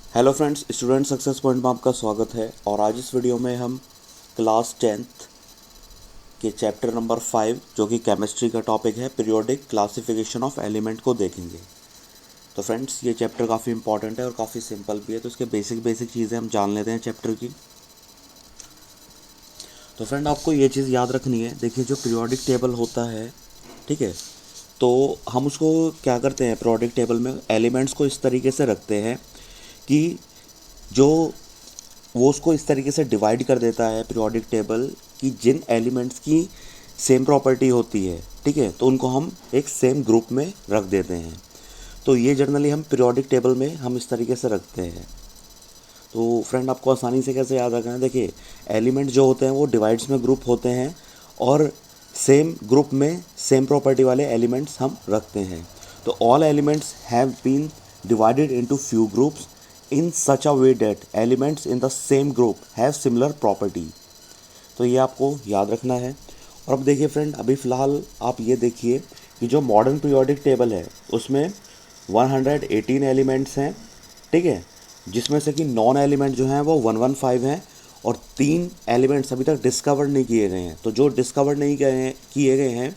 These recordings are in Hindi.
Hello friends, student success point में आपका स्वागत है। और आज इस वीडियो में हम क्लास 10th के चैप्टर नंबर 5 जो कि केमिस्ट्री का टॉपिक है, पीरियोडिक क्लासिफिकेशन ऑफ एलिमेंट को देखेंगे। तो फ्रेंड्स, ये चैप्टर काफ़ी इंपॉर्टेंट है और काफ़ी सिंपल भी है, तो इसके बेसिक चीज़ें हम जान लेते हैं चैप्टर की। तो फ्रेंड, आपको ये चीज़ याद रखनी है। देखिए, जो पीरियोडिक टेबल होता है, ठीक है, तो हम उसको क्या करते हैं, पीरियोडिक टेबल में एलिमेंट्स को इस तरीके से रखते हैं कि जो वो उसको इस तरीके से डिवाइड कर देता है पीरियोडिक टेबल कि जिन एलिमेंट्स की सेम प्रॉपर्टी होती है, ठीक है, तो उनको हम एक सेम ग्रुप में रख देते हैं। तो ये जनरली हम पीरियोडिक टेबल में हम इस तरीके से रखते हैं। तो फ्रेंड, आपको आसानी से कैसे याद रखना है, देखिए, एलिमेंट जो होते हैं वो डिवाइड्स में ग्रुप होते हैं और सेम ग्रुप में सेम प्रॉपर्टी वाले एलिमेंट्स हम रखते हैं। तो all elements have been divided into few groups in such a way that elements in the same group have similar property। तो ये आपको याद रखना है। और अब देखिए फ्रेंड, अभी फ़िलहाल आप ये देखिए कि जो मॉडर्न पीरियोडिक टेबल है उसमें 118 एलिमेंट्स हैं, ठीक है, जिसमें से कि नॉन एलिमेंट जो हैं वो 115 हैं और 3 एलिमेंट्स अभी तक डिस्कवर नहीं किए गए हैं। तो जो डिस्कवर नहीं किए गए हैं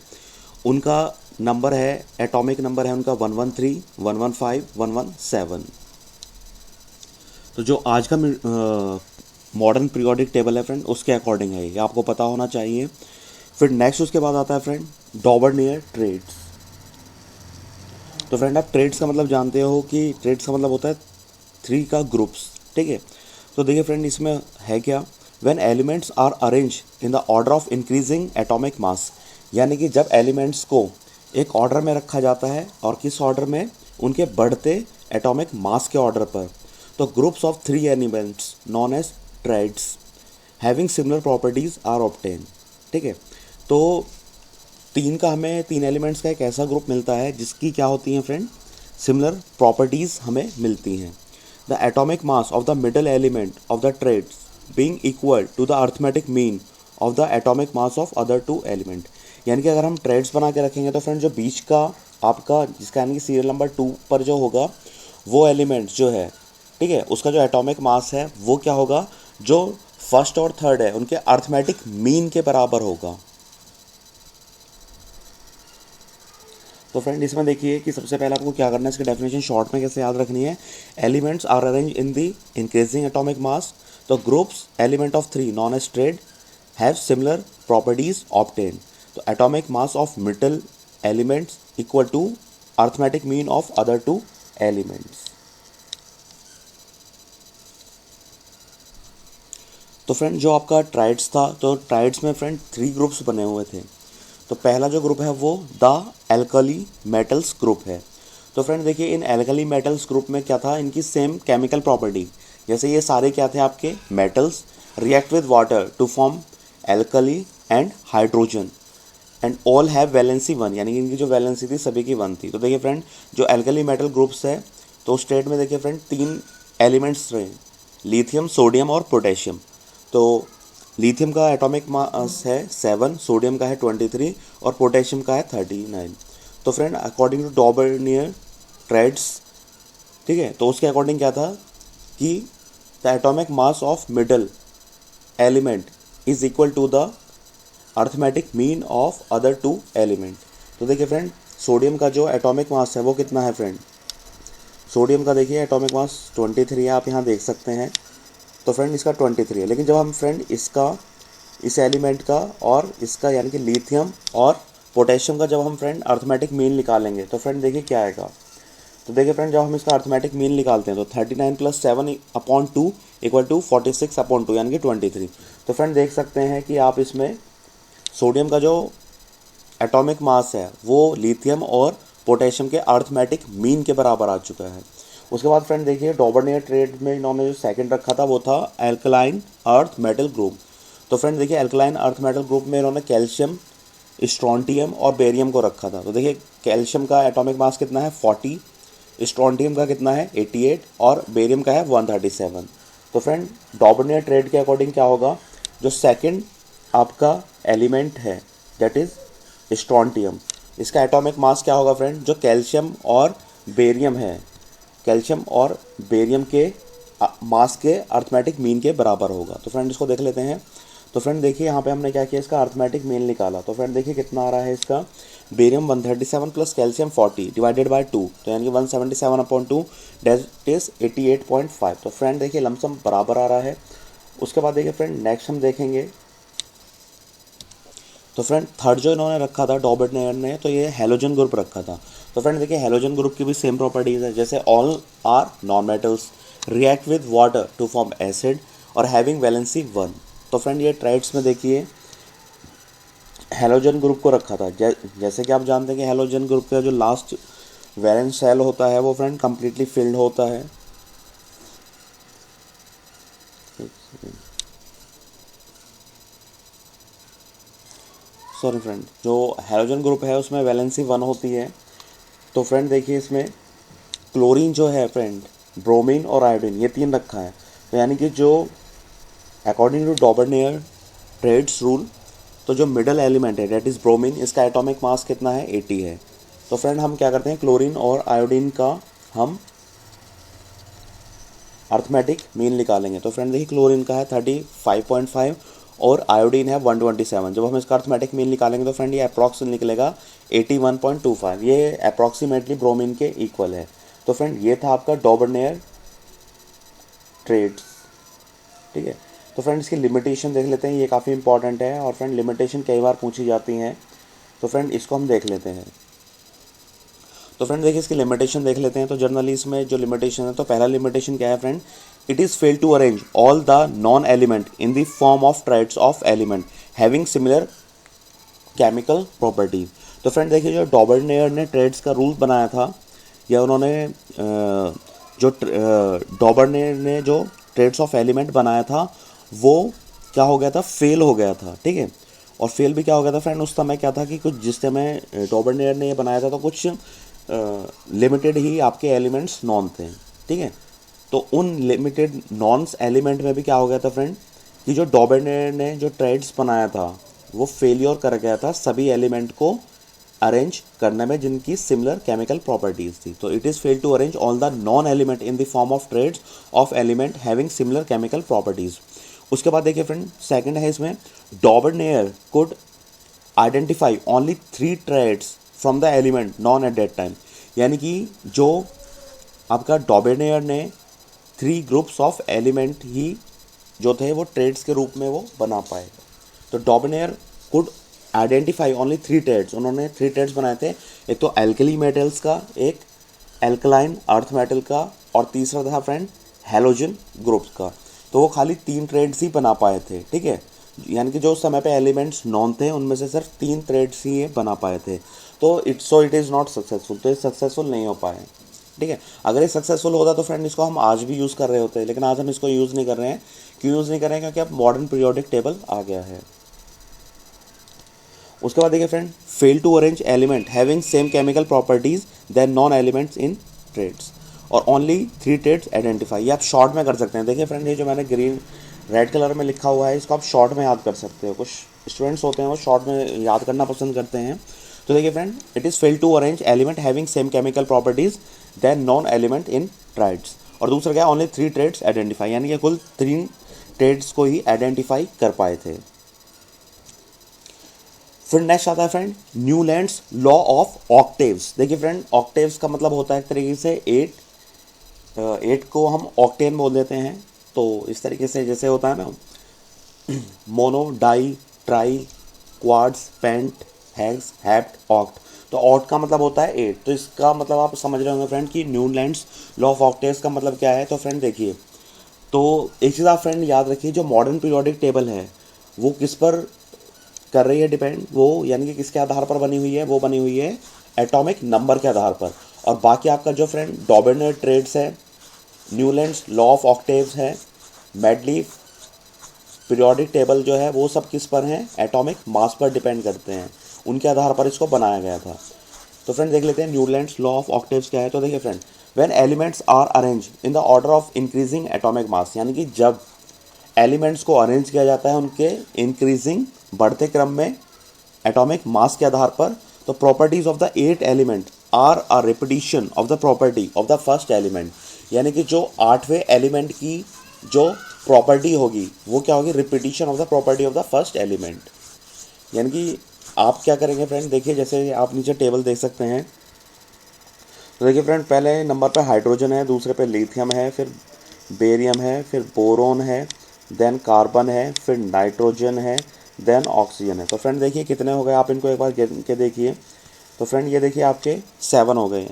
उनका नंबर है, एटॉमिक नंबर है उनका 113, 115, 117। तो जो आज का मॉडर्न पीरियोडिक टेबल है फ्रेंड, उसके अकॉर्डिंग है, ये आपको पता होना चाहिए। फिर नेक्स्ट उसके बाद आता है फ्रेंड डॉबर्नियर ट्रेड्स। तो फ्रेंड, आप ट्रेड्स का मतलब जानते हो कि ट्रेड्स का मतलब होता है 3 का ग्रुप्स, ठीक है। तो देखिए फ्रेंड, इसमें है क्या, when elements are arrange in the order of increasing atomic mass, यानी कि जब एलिमेंट्स को एक ऑर्डर में रखा जाता है और किस ऑर्डर में, उनके बढ़ते एटॉमिक मास के ऑर्डर पर। तो groups of 3 elements known as triads having similar properties are obtain, ठीक है। तो 3 एलिमेंट्स का एक ऐसा ग्रुप मिलता है जिसकी क्या होती हैं फ्रेंड, सिमिलर प्रॉपर्टीज़ हमें मिलती हैं। The atomic mass of the middle element of the triads being equal to the arithmetic mean of the atomic mass of other 2 element. यानी कि अगर हम ट्रेड्स बना के रखेंगे तो फ्रेंड, जो बीच का आपका जिसका यानी कि सीरियल नंबर 2 पर जो होगा वो एलिमेंट जो है, ठीक है, उसका जो एटॉमिक मास है वो क्या होगा, जो फर्स्ट और थर्ड है उनके अर्थमेटिक मीन के बराबर होगा। तो फ्रेंड, इसमें देखिए कि सबसे पहले आपको क्या करना है, इसकी डेफिनेशन शॉर्ट में कैसे याद रखनी है। Elements are arrange in the increasing atomic mass, तो groups element of 3 known as triad have similar properties obtain. तो atomic mass of middle elements equal to arithmetic mean of other 2 elements. तो फ्रेंड, जो आपका ट्राइड्स था, तो ट्राइड्स में फ्रेंड 3 ग्रुप्स बने हुए थे। तो पहला जो ग्रुप है वो द एल्कली मेटल्स ग्रुप है। तो फ्रेंड देखिए, इन एल्कली मेटल्स ग्रुप में क्या था, इनकी सेम केमिकल प्रॉपर्टी, जैसे ये सारे क्या थे आपके metals, react with water to form alkali and hydrogen and all have valency 1, यानी कि इनकी जो वैलेंसी थी सभी की 1 थी। तो देखिए फ्रेंड, जो एल्कली मेटल ग्रुप्स है, तो स्टेट में देखिए फ्रेंड 3 एलिमेंट्स रहे, लिथियम, सोडियम और पोटेशियम। तो लिथियम का एटॉमिक मास है 7, सोडियम का है 23 और पोटेशियम का है 39। तो friend, according to Dobereiner triads, ठीक है, तो उसके अकॉर्डिंग क्या था कि the atomic mass of middle element is equal to the arithmetic mean of other 2 element. तो देखिए फ्रेंड, सोडियम का जो एटॉमिक मास है वो कितना है फ्रेंड, सोडियम का देखिए एटॉमिक मास 23 है, आप यहाँ देख सकते हैं। तो फ्रेंड, इसका 23 है, लेकिन जब हम फ्रेंड इसका, इस एलिमेंट का और इसका यानी कि लिथियम और पोटेशियम का जब हम फ्रेंड अर्थमेटिक मीन निकालेंगे तो फ्रेंड देखिए क्या आएगा। तो देखिए फ्रेंड, जब हम इसका अर्थमेटिक मीन निकालते हैं तो 39 + 7/2 इक्वल टू 46/2 यानी कि 23। तो फ्रेंड देख सकते हैं कि आप इसमें सोडियम का जो एटॉमिक मास है वो लिथियम और पोटेशियम के अर्थमेटिक मीन के बराबर आ चुका है। उसके बाद फ्रेंड देखिए, डॉबर्नियर ट्रेड में इन्होंने जो सेकंड रखा था वो था एल्कलाइन अर्थ मेटल ग्रुप। तो फ्रेंड देखिए, एल्कलाइन अर्थ मेटल ग्रुप में इन्होंने कैल्शियम, स्ट्रोंटियम और बेरियम को रखा था। तो देखिए, कैल्शियम का एटॉमिक मास कितना है 40, स्ट्रोंटियम का कितना है 88 और बेरियम का है 137। तो फ्रेंड, डॉबर्नियर ट्रेड के अकॉर्डिंग क्या होगा, जो सेकेंड आपका एलिमेंट है दैट इज स्ट्रोंटियम, इसका एटॉमिक मास क्या होगा फ्रेंड, जो कैल्शियम और बेरियम है, कैल्शियम और बेरियम के मास के अर्थमेटिक मीन के बराबर होगा। तो फ्रेंड इसको देख लेते हैं। तो फ्रेंड देखिए यहाँ पे हमने क्या किया, इसका अर्थमेटिक मीन निकाला। तो फ्रेंड देखिए कितना आ रहा है इसका, barium 137 plus calcium 40 divided by 2, तो यानी कि 177/2 डेट इज 88.5। तो फ्रेंड देखिए लमसम बराबर आ रहा है। उसके बाद देखिए फ्रेंड नेक्स्ट हम देखेंगे। तो फ्रेंड थर्ड जो इन्होंने रखा था डॉबर्टनेयर ने, तो ये हेलोजन ग्रुप रखा था। तो फ्रेंड देखिए हेलोजन ग्रुप की भी सेम प्रॉपर्टीज है, जैसे all are non metals, react with water to form acid और हैविंग वैलेंसी 1। तो फ्रेंड ये ट्राइड्स में देखिए हेलोजन ग्रुप को रखा था। जैसे कि आप जानते हैं कि हेलोजन ग्रुप का जो लास्ट वैलेंस शेल होता है वो फ्रेंड कंप्लीटली फिल्ड होता है। सॉरी फ्रेंड, जो हेलोजन ग्रुप है उसमें वैलेंसी 1 होती है। तो फ्रेंड देखिए इसमें क्लोरीन जो है फ्रेंड, ब्रोमीन और आयोडीन, ये तीन रखा है। तो यानी कि जो अकॉर्डिंग टू डॉबर्टनेयर ट्रेड्स रूल, तो जो मिडल एलिमेंट है डेट इज़ ब्रोमीन, इसका एटॉमिक मास कितना है, 80 है। तो फ्रेंड हम क्या करते हैं, क्लोरीन और आयोडीन का हम अर्थमेटिक मीन निकालेंगे। तो फ्रेंड देखिए क्लोरीन का है 35.5 और आयोडीन है 127। जब हम इसका अर्थमेटिक मीन निकालेंगे तो फ्रेंड ये अप्रॉक्स निकलेगा 81.25। ये अप्रॉक्सीमेटली ब्रोमीन के इक्वल है। तो फ्रेंड ये था आपका डॉबर्टनेयर ट्रेड्स, ठीक है। तो फ्रेंड इसकी लिमिटेशन देख लेते हैं, ये काफ़ी इंपॉर्टेंट है और फ्रेंड लिमिटेशन कई बार पूछी जाती हैं। तो फ्रेंड इसको हम देख लेते हैं। तो फ्रेंड देखिए इसकी लिमिटेशन देख लेते हैं। तो जनरली इसमें जो लिमिटेशन है, तो पहला लिमिटेशन क्या है friend, it is fail to arrange all the known element in the form of triads of element having similar chemical properties. तो फ्रेंड देखिए जो डॉबर्टनेयर ने ट्रेड्स का रूल बनाया था, या उन्होंने जो डॉबर्टनेयर ने जो ट्रेड्स ऑफ एलिमेंट बनाया था वो क्या हो गया था, फेल हो गया था, ठीक है। और फेल भी क्या हो गया था फ्रेंड, उस समय क्या था कि कुछ जिस समय डॉबर्टनेयर ने ये बनाया था तो कुछ लिमिटेड ही आपके एलिमेंट्स नॉन थे, ठीक है। तो उन लिमिटेड नॉन्स एलिमेंट में भी क्या हो गया था फ्रेंड, कि जो डॉबर्टनेयर ने जो ट्रेड्स बनाया था वो फेलियर कर गया था सभी एलिमेंट को अरेंज करने में जिनकी सिमिलर केमिकल प्रॉपर्टीज थी। तो it is fail to arrange all the known element in the form of triads of element having similar chemical properties. उसके बाद देखिए फ्रेंड सेकंड है इसमें, Dobereiner could identify only 3 triads from the element known at that time. यानी कि जो आपका डॉबर्टनेयर ने 3 ग्रुप्स ऑफ एलिमेंट ही जो थे वो ट्रेड्स के रूप में वो बना पाए। तो डॉबर्टनेयर कुड आइडेंटिफाई ओनली 3 ट्रेड्स, उन्होंने 3 ट्रेड्स बनाए थे। एक तो एल्कली मेटल्स का, एक एल्कलाइन अर्थ मेटल का, और तीसरा था फ्रेंड हेलोजन ग्रुप्स का। तो वो खाली 3 ट्रेड्स ही बना पाए थे, ठीक है। यानी कि जो उस समय पे एलिमेंट्स नॉन थे उनमें से सिर्फ 3 ट्रेड्स ही ये बना पाए थे। तो इट इज़ नॉट सक्सेसफुल, तो ये सक्सेसफुल नहीं हो पाए, ठीक है। अगर ये सक्सेसफुल होता तो फ्रेंड इसको हम आज भी यूज़ कर रहे होते, लेकिन आज हम इसको यूज़ नहीं कर रहे हैं। क्यों यूज़ नहीं कर रहे हैं, क्योंकि अब मॉडर्न पीरियोडिक टेबल आ गया है। उसके बाद देखिए friend, fail to arrange element having same chemical properties then known elements in triads, और ओनली 3 ट्रेड्स आइडेंटिफाई। ये आप शॉर्ट में कर सकते हैं। देखिए फ्रेंड ये जो मैंने ग्रीन रेड कलर में लिखा हुआ है इसको आप शॉर्ट में याद कर सकते हो। कुछ स्टूडेंट्स होते हैं वो शॉर्ट में याद करना पसंद करते हैं। तो देखिए friend, it is fail to arrange element having same chemical properties then known element in triads. और दूसरा क्या, ओनली 3 ट्रेड्स आइडेंटिफाई, यानी कि कुल 3 ट्रेड्स को ही आइडेंटिफाई कर पाए थे। फिर नेक्स्ट आता है friend Newlands law of octaves. देखिए फ्रेंड ऑक्टेव्स का मतलब होता है एक तरीके से 8 को हम ऑक्टेन बोल देते हैं। तो इस तरीके से जैसे होता है ना mono, di, tri, quads, pent, hex, hept, oct. तो ऑक्ट का मतलब होता है 8। तो इसका मतलब आप समझ रहे होंगे फ्रेंड कि न्यूलैंड्स लॉ ऑफ ऑक्टेव्स का मतलब क्या है। तो फ्रेंड देखिए, तो एक चीज़ आप फ्रेंड याद रखिए, जो मॉडर्न पीरियोडिक टेबल है वो किस पर कर रही है डिपेंड, वो यानी कि किसके आधार पर बनी हुई है, वो बनी हुई है एटॉमिक नंबर के आधार पर। और बाकी आपका जो फ्रेंड डॉबर्टनेयर ट्रेड्स है, न्यूलैंड्स लॉ ऑफ ऑक्टेव्स है, मेडली पीरियोडिक टेबल जो है वो सब किस पर हैं, एटॉमिक मास पर डिपेंड करते हैं। उनके आधार पर इसको बनाया गया था। तो फ्रेंड देख लेते हैं न्यूलैंड्स लॉ ऑफ ऑक्टेव्स क्या है। तो देखिए friend, when elements are arrange in the order of increasing atomic mass, यानी कि जब एलिमेंट्स को अरेंज किया जाता है उनके इंक्रीजिंग बढ़ते क्रम में एटॉमिक मास के आधार पर, तो properties of the 8 element are a repetition of the property of the first element. यानी कि जो आठवें एलिमेंट की जो प्रॉपर्टी होगी वो क्या होगी, repetition of the property of the first element. यानी कि आप क्या करेंगे फ्रेंड, देखिए जैसे आप नीचे टेबल देख सकते हैं। तो देखिए फ्रेंड, पहले नंबर पे हाइड्रोजन है, दूसरे पे लिथियम है, फिर बेरियम है, फिर बोरोन है, देन कार्बन है, फिर नाइट्रोजन है, देन ऑक्सीजन है। तो फ्रेंड देखिए कितने हो गए, आप इनको एक बार गिन के देखिए। तो फ्रेंड ये देखिए आपके 7 हो गए।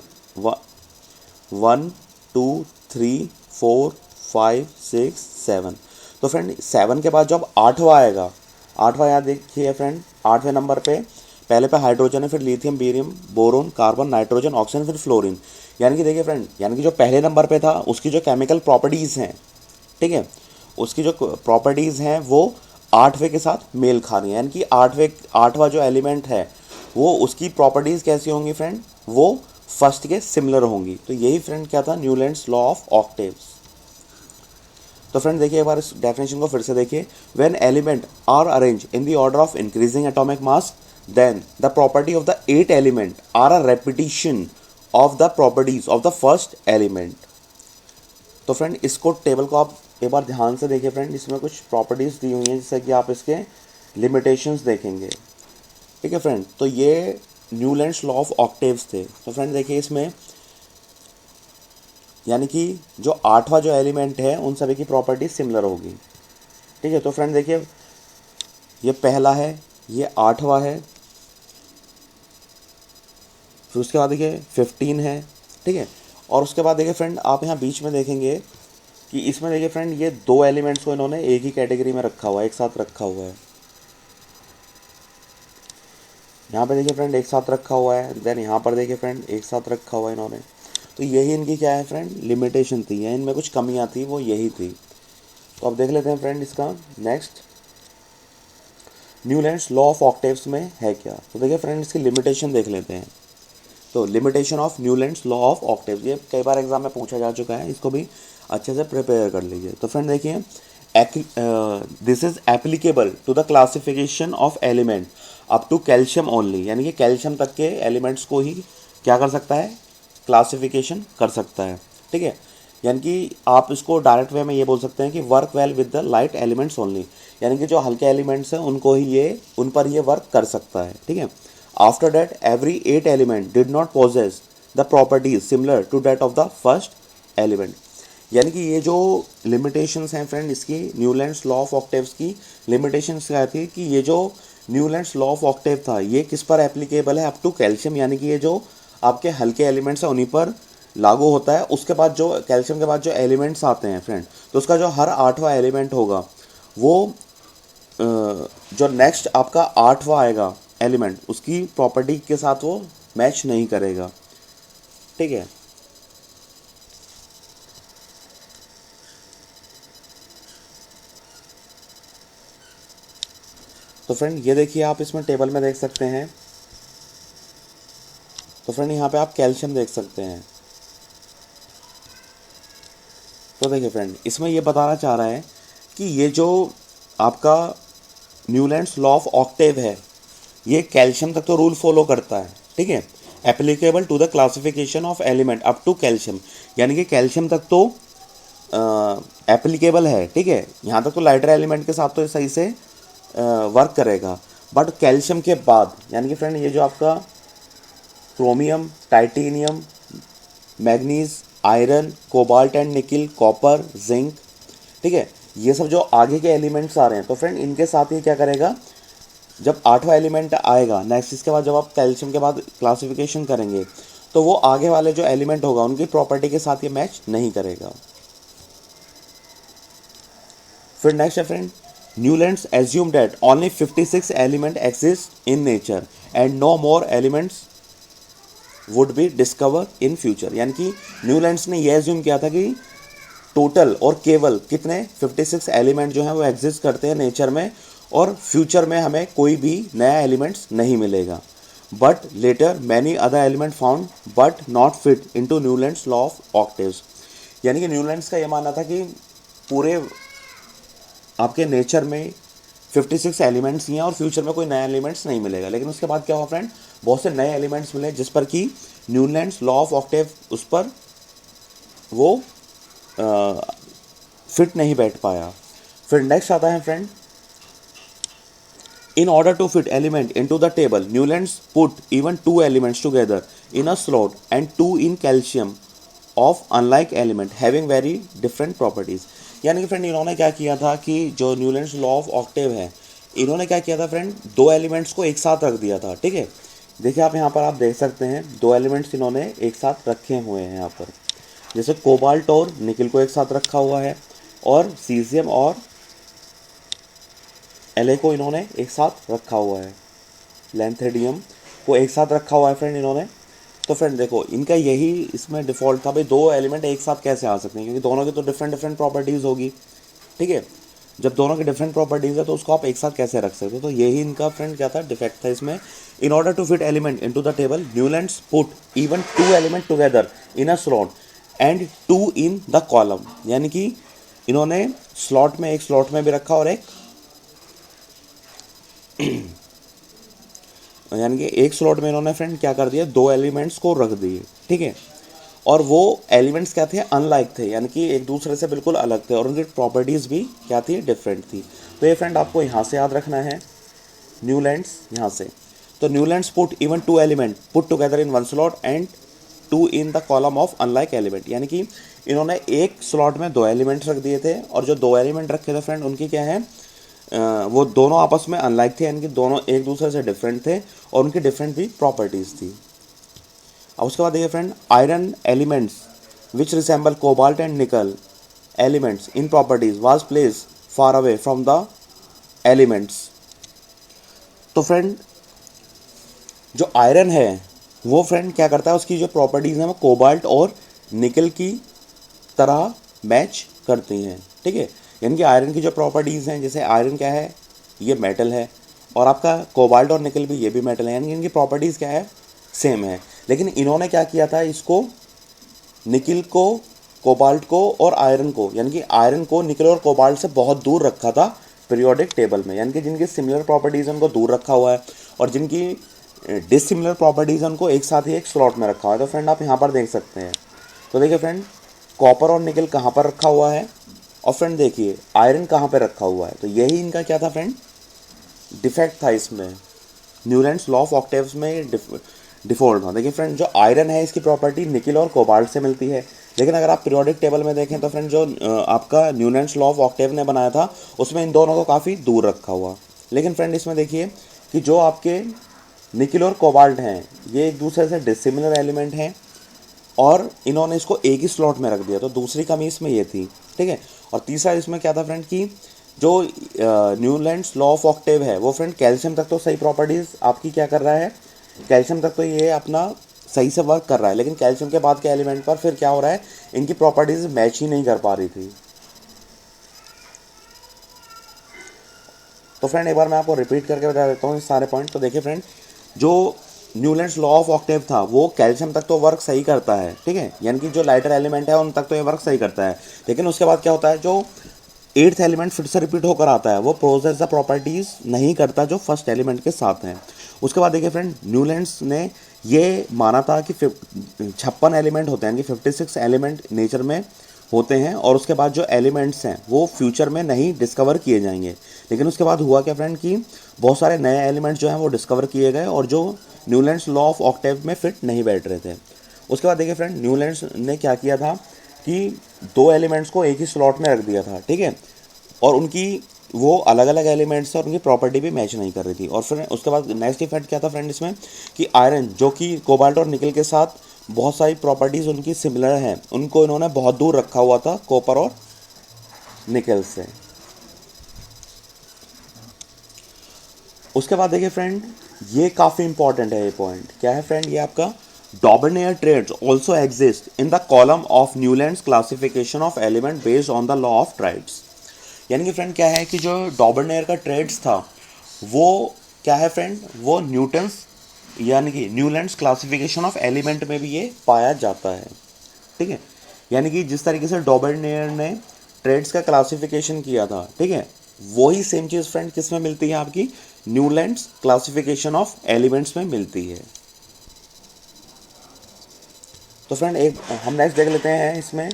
1 2 3 4 5 6 7। तो फ्रेंड 7 के बाद जब आठवां आएगा, आठवां याद देखिए फ्रेंड, आठवें नंबर पे पहले पे हाइड्रोजन है, फिर lithium, barium, boron, carbon, nitrogen, oxygen, फिर फ्लोरीन। यानी कि देखिए फ्रेंड, यानी कि जो पहले नंबर पे था उसकी जो केमिकल प्रॉपर्टीज़ हैं, ठीक है, उसकी जो प्रॉपर्टीज़ हैं वो आठवें के साथ मेल खा रही है। यानी कि आठवां जो एलिमेंट है वो उसकी प्रॉपर्टीज़ कैसी होंगी फ्रेंड, वो फर्स्ट के सिमिलर होंगी। तो यही फ्रेंड क्या था, न्यूलैंड्स लॉ ऑफ ऑक्टेव्स। तो फ्रेंड देखिए एक बार इस डेफिनेशन को फिर से देखिए। When element are arrange in the order of increasing atomic mass, then the property of the 8 element are a repetition of the properties of the first element. तो फ्रेंड इसको टेबल को आप एक बार ध्यान से देखिए फ्रेंड, इसमें कुछ प्रॉपर्टीज दी हुई हैं जिससे कि आप इसके लिमिटेशंस देखेंगे। ठीक है फ्रेंड, तो ये न्यूलैंड्स लॉ ऑफ ऑक्टेव्स थे। तो फ्रेंड देखिए इसमें यानी कि जो आठवां जो एलिमेंट है उन सभी की प्रॉपर्टी सिमिलर होगी। ठीक है, तो फ्रेंड देखिए ये पहला है, ये आठवां है, फिर उसके बाद देखिए 15 है। ठीक है, और उसके बाद देखिए फ्रेंड आप यहाँ बीच में देखेंगे कि इसमें देखिए फ्रेंड ये दो एलिमेंट्स को इन्होंने एक ही कैटेगरी में रखा हुआ है, एक साथ रखा हुआ है। यहाँ पे देखिए फ्रेंड एक साथ रखा हुआ है, देन यहाँ पर देखिए फ्रेंड एक साथ रखा हुआ है इन्होंने। तो यही इनकी क्या है फ्रेंड, लिमिटेशन थी, या इनमें कुछ कमियाँ थी, वो यही थी। तो अब देख लेते हैं फ्रेंड इसका next Newlands law of octaves में है क्या। तो देखिए फ्रेंड इसकी लिमिटेशन देख लेते हैं। तो limitation of Newlands law of octaves, ये कई बार एग्जाम में पूछा जा चुका है, इसको भी अच्छे से प्रिपेयर कर लीजिए। तो फ्रेंड देखिए, this is applicable to the classification of element up to calcium only, यानी कि कैल्शियम तक के एलिमेंट्स को ही क्या कर सकता है, क्लासिफिकेशन कर सकता है। ठीक है, यानी कि आप इसको डायरेक्ट वे में ये बोल सकते हैं कि work well with the light elements only, यानी कि जो हल्के एलिमेंट्स हैं उनको ही ये, उन पर ये वर्क कर सकता है। ठीक है, after that every 8 element did not possess the properties similar to that of the first element. यानी कि ये जो लिमिटेशंस हैं फ्रेंड इसकी, न्यूलैंड्स लॉ ऑफ ऑक्टेव्स की लिमिटेशंस क्या थी कि ये जो न्यूलैंड्स लॉ ऑफ ऑक्टेव था ये किस पर एप्लीकेबल है, अप टू कैल्शियम, यानी कि ये जो आपके हल्के एलिमेंट्स हैं उन्हीं पर लागू होता है। उसके बाद जो कैल्शियम के बाद जो एलिमेंट्स आते हैं फ्रेंड, तो उसका जो हर आठवां एलिमेंट होगा वो जो नेक्स्ट आपका आठवां आएगा एलिमेंट उसकी प्रॉपर्टी के साथ वो मैच नहीं करेगा। ठीक है, तो फ्रेंड ये देखिए आप इसमें टेबल में देख सकते हैं। तो फ्रेंड यहाँ पे आप कैल्शियम देख सकते हैं। तो देखिए फ्रेंड इसमें ये बताना चाह रहा है कि ये जो आपका न्यूलैंड्स लॉ ऑफ ऑक्टेव है ये कैल्शियम तक तो रूल फॉलो करता है। ठीक है, applicable to the classification of element up to calcium, यानी कि कैल्शियम तक तो एप्लीकेबल है। ठीक है, यहाँ तक तो लाइटर एलिमेंट के साथ तो सही से वर्क करेगा, बट कैल्शियम के बाद यानी कि फ्रेंड ये जो आपका chromium, titanium, manganese, iron, cobalt and nickel, copper, zinc, ठीक है, ये सब जो आगे के एलिमेंट्स आ रहे हैं तो फ्रेंड इनके साथ ये क्या करेगा, जब आठवां एलिमेंट आएगा नेक्स्ट, इसके बाद जब आप कैल्शियम के बाद क्लासिफिकेशन करेंगे तो वो आगे वाले जो एलिमेंट होगा उनकी प्रॉपर्टी के साथ ये मैच नहीं करेगा। फिर नेक्स्ट है friend, Newlands assume that only 56 element exist in nature and no more elements would be discover in future. यानी कि न्यूलैंड्स ने यह एज्यूम किया था कि टोटल और केवल कितने 56 एलिमेंट जो हैं वो एग्जिस्ट करते हैं नेचर में, और फ्यूचर में हमें कोई भी नया एलिमेंट्स नहीं मिलेगा। But later many other element found but not fit into Newlands law of octaves. यानी कि न्यूलैंड्स का ये मानना था कि पूरे आपके नेचर में 56 एलिमेंट्स ही हैं और फ्यूचर में कोई नया एलिमेंट्स नहीं मिलेगा। लेकिन उसके बाद क्या हुआ फ्रेंड, बहुत से नए एलिमेंट्स मिले जिस पर कि न्यूलैंड्स लॉ ऑफ ऑक्टेव उस पर वो फिट नहीं बैठ पाया। फिर नेक्स्ट आता है friend, in order to fit element into the table, Newlands put even two elements together in a slot and two in calcium of unlike element having very different properties। यानी कि फ्रेंड इन्होंने क्या किया था कि जो न्यूलैंड्स लॉ ऑफ ऑक्टेव है, इन्होंने क्या किया था फ्रेंड, दो एलिमेंट्स को एक साथ रख दिया था। ठीक है, देखिए आप यहाँ पर आप देख सकते हैं दो एलिमेंट्स इन्होंने एक साथ रखे हुए हैं यहाँ पर, जैसे कोबाल्ट और निकल को एक साथ रखा हुआ है, और सीजियम और एल को इन्होंने एक साथ रखा हुआ है, लैंथेडियम को एक साथ रखा हुआ है फ्रेंड इन्होंने। तो फ्रेंड देखो इनका यही इसमें डिफ़ॉल्ट था, भाई दो एलिमेंट एक साथ कैसे आ सकते हैं, क्योंकि दोनों की तो डिफरेंट डिफरेंट प्रॉपर्टीज़ होगी। ठीक है, जब दोनों की डिफरेंट प्रॉपर्टीज़ है तो उसको आप एक साथ कैसे रख सकते हो, तो यही इनका फ्रेंड क्या था, डिफेक्ट था इसमें। In order to fit element into the table, Newlands put even two element together in a slot and two in the column. यानी कि इन्होंने स्लॉट में, एक स्लॉट में भी रखा और एक यानी कि एक स्लॉट में इन्होंने फ्रेंड क्या कर दिया, दो एलिमेंट्स को रख दिए। ठीक है, और वो एलिमेंट्स क्या थे, अनलाइक थे, यानी कि एक दूसरे से बिल्कुल अलग थे, और उनकी प्रॉपर्टीज़ भी क्या थी, डिफरेंट थी। तो ये फ्रेंड आपको यहाँ से याद रखना है, न्यूलैंड्स यहाँ से। तो Newlands put even two element put together in one slot and two in the column of unlike element. यानी कि इन्होंने एक स्लॉट में दो एलिमेंट्स रख दिए थे, और जो दो एलिमेंट रखे थे फ्रेंड उनकी क्या है, वो दोनों आपस में अनलाइक थे, यानी कि दोनों एक दूसरे से डिफरेंट थे, और उनकी डिफरेंट भी प्रॉपर्टीज़ थी। अब उसके बाद देखिए friend, iron elements which resemble cobalt and निकल elements in properties was place far away from the elements. तो फ्रेंड जो आयरन है वो फ्रेंड क्या करता है, उसकी जो प्रॉपर्टीज़ हैं वो कोबाल्ट और निकल की तरह मैच करती हैं। ठीक है, यानी कि आयरन की जो प्रॉपर्टीज़ हैं, जैसे आयरन क्या है, ये मेटल है, और आपका कोबाल्ट और निकल भी, ये भी मेटल है, यानी कि इनकी प्रॉपर्टीज़ क्या है, सेम है। लेकिन इन्होंने क्या किया था, इसको निकल को, कोबाल्ट को और आयरन को, यानी कि आयरन को निकल और कोबाल्ट से बहुत दूर रखा था पीरियोडिक टेबल में, यानी कि जिनकी सिमिलर प्रॉपर्टीज़ उनको दूर रखा हुआ है, और जिनकी डिसिमिलर प्रॉपर्टीज़ उनको एक साथ ही एक स्लॉट में रखा हुआ है। तो फ्रेंड आप यहाँ पर देख सकते हैं। तो देखिए फ्रेंड, कॉपर और निकल कहाँ पर रखा हुआ है, और फ्रेंड देखिए आयरन कहाँ पे रखा हुआ है। तो यही इनका क्या था फ्रेंड, डिफेक्ट था इसमें, न्यूलैंड्स लॉ ऑफ ऑक्टेव्स में डिफॉल्ट था। देखिए फ्रेंड, जो आयरन है इसकी प्रॉपर्टी निकल और कोबाल्ट से मिलती है, लेकिन अगर आप पीरियोडिक टेबल में देखें तो फ्रेंड जो आपका न्यूलैंड्स लॉ ऑफ ऑक्टेव ने बनाया था उसमें इन दोनों को काफ़ी दूर रखा हुआ। लेकिन फ्रेंड इसमें देखिए कि जो आपके निकल और कोबाल्ट हैं ये एक दूसरे से डिसिमिलर एलिमेंट हैं, और इन्होंने इसको एक ही स्लॉट में रख दिया। तो दूसरी कमी इसमें ये थी। ठीक है, और तीसरा इसमें क्या था फ्रेंड कि जो न्यूलैंड्स लॉ ऑफ ऑक्टेव है वो फ्रेंड कैल्शियम तक तो सही प्रॉपर्टीज़ आपकी क्या कर रहा है, कैल्शियम तक तो ये अपना सही से वर्क कर रहा है, लेकिन कैल्शियम के बाद के एलिमेंट पर फिर क्या हो रहा है, इनकी प्रॉपर्टीज़ मैच ही नहीं कर पा रही थी। तो फ्रेंड एक बार मैं आपको रिपीट करके बता देता हूँ सारे पॉइंट। तो देखिए फ्रेंड, जो न्यूलैंड्स लॉ ऑफ ऑक्टेव था वो कैल्शियम तक तो वर्क सही करता है। ठीक है, यानी कि जो लाइटर एलिमेंट है उन तक तो ये वर्क सही करता है, लेकिन उसके बाद क्या होता है, जो एट्थ एलिमेंट फिर से रिपीट होकर आता है वो प्रोसेस द प्रॉपर्टीज़ नहीं करता जो फर्स्ट एलिमेंट के साथ हैं। उसके बाद देखिए फ्रेंड, न्यूलैंड्स ने ये माना था कि 56 एलिमेंट होते हैं, यानी कि 56 एलिमेंट नेचर में होते हैं, और उसके बाद जो एलिमेंट्स हैं वो फ्यूचर में नहीं डिस्कवर किए जाएंगे। लेकिन उसके बाद हुआ क्या फ्रेंड कि बहुत सारे नए एलिमेंट्स जो हैं वो डिस्कवर किए गए, और जो न्यूलैंड्स लॉ ऑफ ऑक्टेव में फिट नहीं बैठ रहे थे। उसके बाद देखिए फ्रेंड, न्यूलैंड्स ने क्या किया था कि दो एलिमेंट्स को एक ही स्लॉट में रख दिया था। ठीक है, और उनकी वो अलग अलग एलिमेंट्स और उनकी प्रॉपर्टी भी मैच नहीं कर रही थी। और फिर उसके बाद नेक्स्ट इफेक्ट क्या था फ्रेंड इसमें कि आयरन जो कि कोबाल्ट और निकल के साथ बहुत सारी प्रॉपर्टीज़ उनकी सिमिलर हैं, उनको इन्होंने बहुत दूर रखा हुआ था कॉपर और निकल से। उसके बाद देखिए फ्रेंड, ये काफ़ी इंपॉर्टेंट है ये पॉइंट। क्या है फ्रेंड, ये आपका Dobereiner triads also exist in the column of Newlands classification of element based on the law of triads. यानी कि फ्रेंड क्या है कि जो डॉबर्नियर का ट्रेड्स था वो क्या है फ्रेंड, वो न्यूटन्स यानी कि न्यूलैंड्स क्लासिफिकेशन ऑफ एलिमेंट में भी ये पाया जाता है। ठीक है, यानी कि जिस तरीके से डॉबर्नियर ने ट्रेड्स का क्लासिफिकेशन किया था, ठीक है, वही सेम चीज़ फ्रेंड किस में मिलती है, आपकी न्यूलैंड्स क्लासिफिकेशन ऑफ एलिमेंट्स में मिलती है। तो फ्रेंड एक हम नेक्स्ट देख लेते हैं इसमें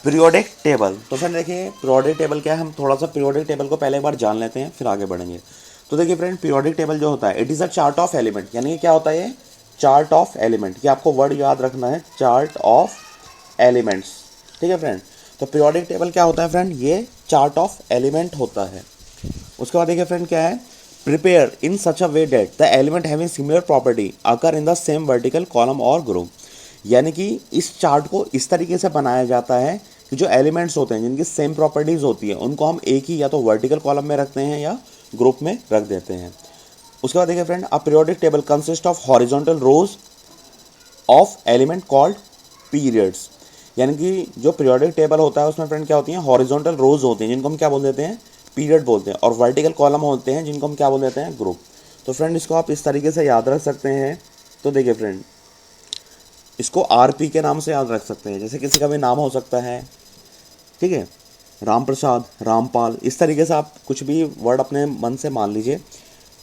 पीरियोडिक टेबल। तो फ्रेंड देखिए पीरियोडिक टेबल क्या है, हम थोड़ा सा पीरियोडिक टेबल को पहले एक बार जान लेते हैं फिर आगे बढ़ेंगे। तो देखिए फ्रेंड पीरियोडिक टेबल जो होता है it is a chart of element, यानी कि क्या होता है ये चार्ट ऑफ एलिमेंट, कि आपको वर्ड याद रखना है चार्ट ऑफ एलिमेंट्स। ठीक है फ्रेंड, तो पीरियोडिक टेबल क्या होता है फ्रेंड, ये चार्ट ऑफ एलिमेंट होता है। उसके बाद देखिए फ्रेंड क्या है, prepare in such a way that the element having similar property occur in the same vertical column और ग्रुप। यानी कि इस चार्ट को इस तरीके से बनाया जाता है कि जो एलिमेंट्स होते हैं जिनकी सेम प्रॉपर्टीज होती है उनको हम एक ही या तो वर्टिकल कॉलम में रखते हैं या ग्रुप में रख देते हैं। उसके बाद देखिए friend, a periodic table consist of horizontal rose of element called periods. यानी कि जो पीरियोडिक टेबल होता है उसमें फ्रेंड क्या होती हैं, हॉरिजॉन्टल रोज होती हैं जिनको हम क्या बोल देते हैं, पीरियड बोलते हैं, और वर्टिकल कॉलम होते हैं जिनको हम क्या बोल देते हैं, ग्रुप। तो फ्रेंड इसको आप इस तरीके से याद रख सकते हैं। तो देखिए फ्रेंड इसको आरपी के नाम से याद रख सकते हैं, जैसे किसी का भी नाम हो सकता है, ठीक है, राम प्रसाद, रामपाल, इस तरीके से आप कुछ भी वर्ड अपने मन से मान लीजिए।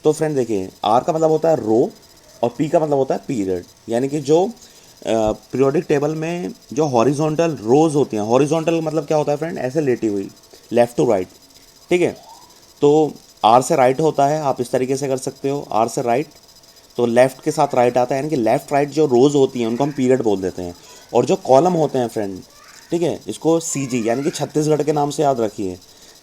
तो फ्रेंड देखिए आर का मतलब होता है रो और पी का मतलब होता है पीरियड। यानी कि जो पीरियोडिक टेबल में जो हॉरिजॉन्टल रोज होती हैं, हॉरिजॉन्टल मतलब क्या होता है फ्रेंड, ऐसे लेटी हुई, लेफ़्ट टू राइट, ठीक है। तो आर से राइट होता है, आप इस तरीके से कर सकते हो, आर से राइट, तो लेफ्ट के साथ राइट आता है, यानी कि लेफ्ट राइट जो रोज होती हैं उनको हम पीरियड बोल देते हैं। और जो कॉलम होते हैं फ्रेंड, ठीक है, इसको सीजी यानी कि छत्तीसगढ़ के नाम से याद रखिए।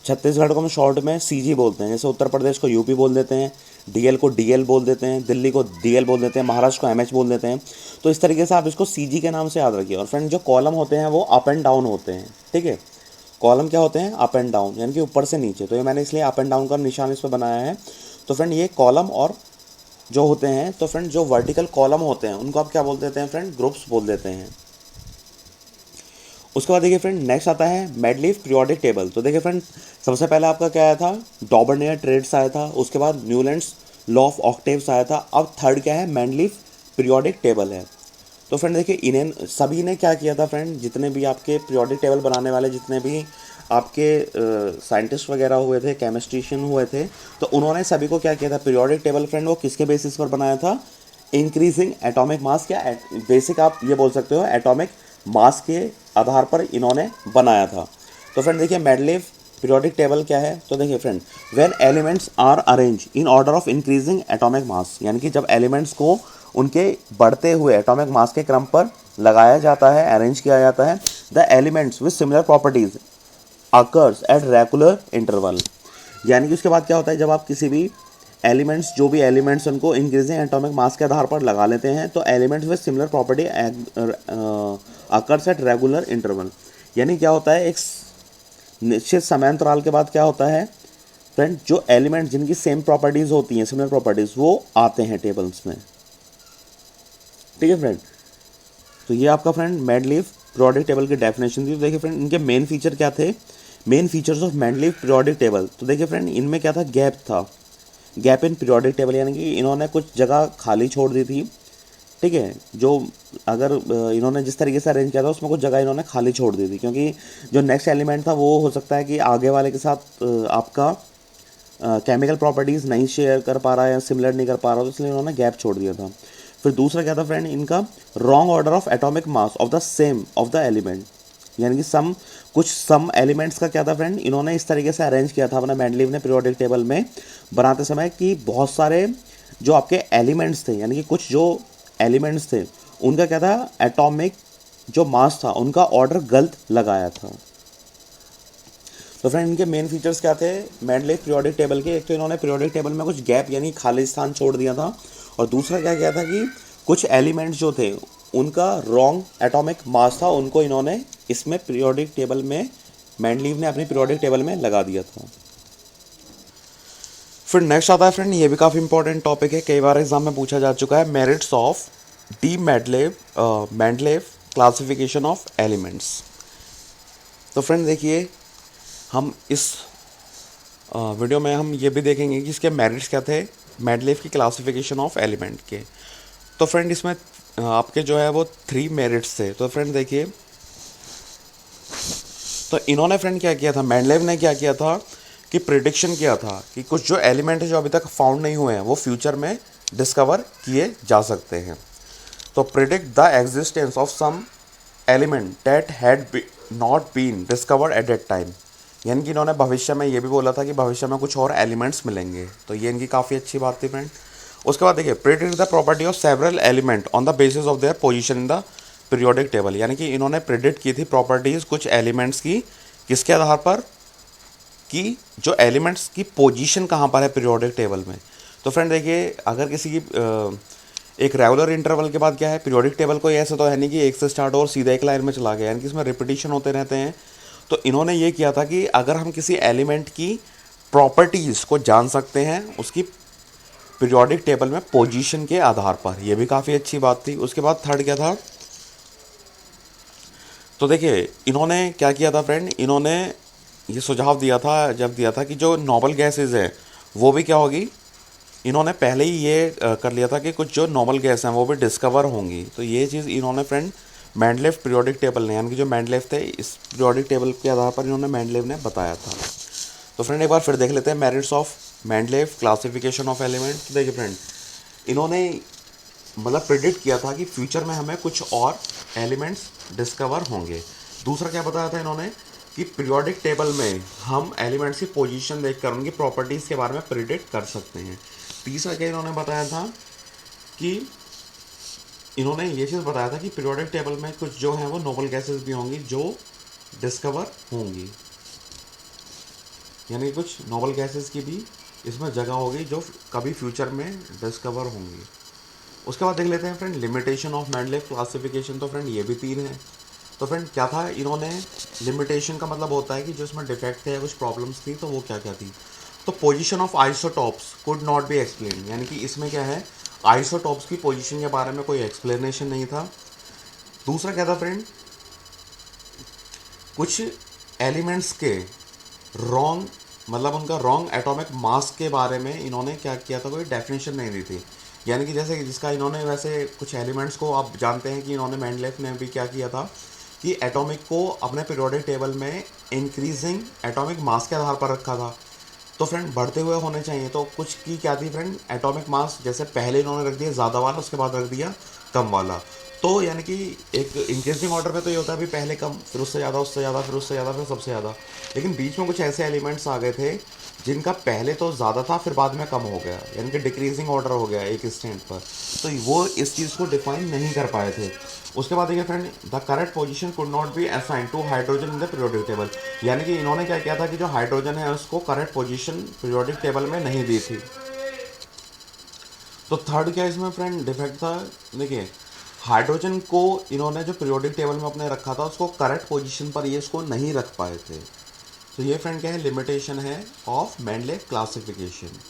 छत्तीसगढ़ को हम शॉर्ट में सीजी बोलते हैं, जैसे उत्तर प्रदेश को यूपी बोल देते हैं, डीएल को डीएल बोल देते हैं, दिल्ली को डीएल बोल देते हैं, महाराष्ट्र को एमएच बोल देते हैं। तो इस तरीके से आप इसको सीजी के नाम से याद रखिए। और फ्रेंड जो कॉलम होते हैं वो अप एंड डाउन होते हैं, ठीक है, कॉलम क्या होते हैं, अप एंड डाउन, यानी कि ऊपर से नीचे। तो ये मैंने इसलिए अप एंड डाउन का निशान इस पर बनाया है। तो फ्रेंड ये कॉलम और जो होते हैं, तो फ्रेंड जो वर्टिकल कॉलम होते हैं उनको आप क्या बोल देते हैं फ्रेंड, ग्रुप्स बोल देते हैं। उसके बाद देखिए फ्रेंड नेक्स्ट आता है मेडलीफ पीरियोडिक टेबल। तो देखिए फ्रेंड सबसे पहले आपका क्या आया था, डॉबर्नियर ट्रेड्स आया था, उसके बाद न्यूलैंड्स लॉ ऑफ ऑक्टेव्स आया था, अब थर्ड क्या है, मेडलीफ पीरियोडिक टेबल है। तो फ्रेंड देखिए इन्हें सभी ने क्या किया था फ्रेंड, जितने भी आपके पीरियोडिक टेबल बनाने वाले जितने भी आपके साइंटिस्ट वगैरह हुए थे, केमिस्ट्रिशियन हुए थे, तो उन्होंने सभी को क्या किया था, पीरियोडिक टेबल फ्रेंड वो किसके बेसिस पर बनाया था, इंक्रीजिंग एटॉमिक मास, क्या बेसिक आप ये बोल सकते हो एटॉमिक मास के आधार पर इन्होंने बनाया था। तो फ्रेंड देखिए मेडलीफ पीरियोडिक टेबल क्या है, तो देखिए friend when elements are arrange in order of increasing atomic mass, यानी कि जब एलिमेंट्स को उनके बढ़ते हुए एटॉमिक मास के क्रम पर लगाया जाता है, अरेंज किया जाता है, the elements with similar properties occurs at regular interval. यानी कि उसके बाद क्या होता है, जब आप किसी भी एलिमेंट्स, जो भी एलिमेंट्स उनको इंक्रीजिंग एटॉमिक मास के आधार पर लगा लेते हैं, तो elements with similar property occurs at regular interval. यानी क्या होता है, एक निश्चित समयांतराल के बाद क्या होता है फ्रेंड, जो एलिमेंट्स जिनकी सेम प्रॉपर्टीज होती हैं, सिमिलर प्रॉपर्टीज, वो आते हैं टेबल्स में, ठीक है फ्रेंड। तो ये आपका फ्रेंड मेडलीफ पीरियोडिक टेबल की डेफिनेशन थी। तो देखिए फ्रेंड इनके मेन फीचर क्या थे, main features of Mendeleev periodic table. तो देखिए फ्रेंड इनमें क्या था, गैप था, गैप इन पीरियोडिक टेबल, यानी कि इन्होंने कुछ जगह खाली छोड़ दी थी, ठीक है, जो अगर इन्होंने जिस तरीके से अरेंज किया था उसमें कुछ जगह इन्होंने खाली छोड़ दी थी, क्योंकि जो नेक्स्ट एलिमेंट था वो हो सकता है कि आगे वाले के साथ आपका केमिकल प्रॉपर्टीज़ नहीं शेयर कर पा रहा है या सिमिलर नहीं कर पा रहा, तो इसलिए इन्होंने गैप छोड़ दिया था। फिर दूसरा क्या था फ्रेंड, इनका wrong order of atomic mass of the same of the element, यानी कि सम एलिमेंट्स का क्या था फ्रेंड, इन्होंने इस तरीके से अरेंज किया था अपना मेडलीफ ने पीरियोडिक टेबल में बनाते समय कि बहुत सारे जो आपके एलिमेंट्स थे, यानी कि कुछ जो एलिमेंट्स थे उनका क्या था, एटॉमिक जो मास था उनका ऑर्डर गलत लगाया था। तो फ्रेंड इनके मेन फीचर्स क्या थे मेडलीफ पीरियोडिक टेबल के, एक तो इन्होंने पीरियोडिक टेबल में कुछ गैप यानी खाली स्थान छोड़ दिया था, और दूसरा क्या किया था कि कुछ एलिमेंट्स जो थे उनका रॉन्ग एटॉमिक मास था, उनको इन्होंने इसमें पीरियोडिक टेबल में, मेडलीफ ने अपनी पीरियोडिक टेबल में लगा दिया था। फिर नेक्स्ट आता है फ्रेंड, ये भी काफ़ी इंपॉर्टेंट टॉपिक है, कई बार एग्जाम में पूछा जा चुका है, merits of the Mendeleev classification of elements. तो फ्रेंड देखिए हम इस वीडियो में हम ये भी देखेंगे कि इसके मेरिट्स क्या थे मेडलीफ की क्लासिफिकेशन ऑफ एलिमेंट के। तो फ्रेंड इसमें आपके जो है वो 3 मेरिट्स थे। तो फ्रेंड देखिए, तो इन्होंने फ्रेंड क्या किया था, मेडलीफ ने क्या किया था कि प्रिडिक्शन किया था कि कुछ जो एलिमेंट है जो अभी तक फाउंड नहीं हुए हैं वो फ्यूचर में डिस्कवर किए जा सकते हैं। तो predict the existence of some element that had not been discovered at that time, यानी कि इन्होंने भविष्य में ये भी बोला था कि भविष्य में कुछ और एलिमेंट्स मिलेंगे, तो ये इनकी काफ़ी अच्छी बात थी फ्रेंड। उसके बाद देखिए predict the property of several element on the basis of their position in the periodic table, यानी कि इन्होंने प्रेडिक्ट की थी प्रॉपर्टीज़ कुछ एलिमेंट्स की, किसके आधार पर, कि जो एलिमेंट्स की पोजीशन कहाँ पर है पीरियोडिक टेबल में। तो फ्रेंड देखिए अगर किसी की एक रेगुलर इंटरवल के बाद क्या है पीरियोडिक टेबल, कोई ऐसा तो है नहीं कि एक से स्टार्ट और सीधा एक लाइन में चला गया, यानी कि इसमें रिपीटिशन होते रहते हैं। तो इन्होंने ये किया था कि अगर हम किसी एलिमेंट की प्रॉपर्टीज़ को जान सकते हैं उसकी पीरियोडिक टेबल में पोजीशन के आधार पर, यह भी काफ़ी अच्छी बात थी। उसके बाद थर्ड क्या था, तो देखिए इन्होंने क्या किया था फ्रेंड, इन्होंने ये सुझाव दिया था, जब दिया था कि जो नॉर्मल गैसेज हैं वो भी क्या होगी, इन्होंने पहले ही ये कर लिया था कि कुछ जो नॉर्मल गैस हैं वो भी डिस्कवर होंगी। तो ये चीज़ इन्होंने फ्रेंड मेंडलेव पीरियोडिक टेबल ने, यानी कि जो मेंडलेव थे इस पीरियोडिक टेबल के आधार पर इन्होंने मेंडलेव ने बताया था। तो फ्रेंड एक बार फिर देख लेते हैं merits of Mendeleev classification of element. तो देखिए फ्रेंड इन्होंने मतलब प्रिडिक्ट किया था कि फ्यूचर में हमें कुछ और एलिमेंट्स डिस्कवर होंगे। दूसरा क्या बताया था इन्होंने कि पीरियोडिक टेबल में हम एलिमेंट्स की पोजीशन देखकर उनकी प्रॉपर्टीज़ के बारे में प्रिडिक्ट कर सकते हैं। तीसरा क्या इन्होंने बताया था कि इन्होंने ये चीज़ बताया था कि पीरियोडिक टेबल में कुछ जो है वो नोबल गैसेस भी होंगी जो डिस्कवर होंगी, यानी कुछ नोबल गैसेस की भी इसमें जगह होगी जो कभी फ्यूचर में डिस्कवर होंगी। उसके बाद देख लेते हैं friend limitation of Mendeleev classification. तो फ्रेंड ये भी तीन है। तो फ्रेंड क्या था, इन्होंने लिमिटेशन का मतलब होता है कि जो इसमें डिफेक्ट थे या कुछ प्रॉब्लम्स थी तो वो क्या क्या थी। तो position of isotopes could not B explain, यानी कि इसमें क्या है आइसोटॉप्स की पोजीशन के बारे में कोई एक्सप्लेनेशन नहीं था। दूसरा क्या था फ्रेंड, कुछ एलिमेंट्स के रॉन्ग मतलब उनका रॉन्ग एटॉमिक मास के बारे में इन्होंने क्या किया था, कोई डेफिनेशन नहीं दी थी। यानी कि जैसे जिसका इन्होंने वैसे कुछ एलिमेंट्स को आप जानते हैं कि इन्होंने मेंडलेव ने भी क्या किया था कि एटॉमिक को अपने पीरियोडिक टेबल में इंक्रीजिंग एटॉमिक मास के आधार पर रखा था। तो फ्रेंड बढ़ते हुए होने चाहिए, तो कुछ की क्या थी फ्रेंड एटॉमिक मास, जैसे पहले इन्होंने रख दिया ज़्यादा वाला उसके बाद रख दिया कम वाला। तो यानी कि एक इंक्रीजिंग ऑर्डर में तो ये होता है अभी पहले कम फिर उससे ज़्यादा उससे ज़्यादा फिर उससे ज़्यादा फिर सबसे ज़्यादा, लेकिन बीच में कुछ ऐसे एलिमेंट्स आ गए थे जिनका पहले तो ज़्यादा था फिर बाद में कम हो गया, यानी कि डिक्रीजिंग ऑर्डर हो गया एक स्टैंड पर। तो वो इस चीज़ को डिफाइन नहीं कर पाए थे। उसके बाद देखिए friend the correct position could not be assign to hydrogen in the periodic table, यानी कि इन्होंने क्या किया था कि जो हाइड्रोजन है उसको करेक्ट पोजीशन पीरियोडिक टेबल में नहीं दी थी। तो थर्ड क्या इसमें फ्रेंड डिफेक्ट था, देखिए हाइड्रोजन को इन्होंने जो पीरियोडिक टेबल में अपने रखा था उसको करेक्ट पोजीशन पर ये उसको नहीं रख पाए थे। तो ये फ्रेंड क्या है लिमिटेशन है ऑफ मेंडलेव क्लासिफिकेशन।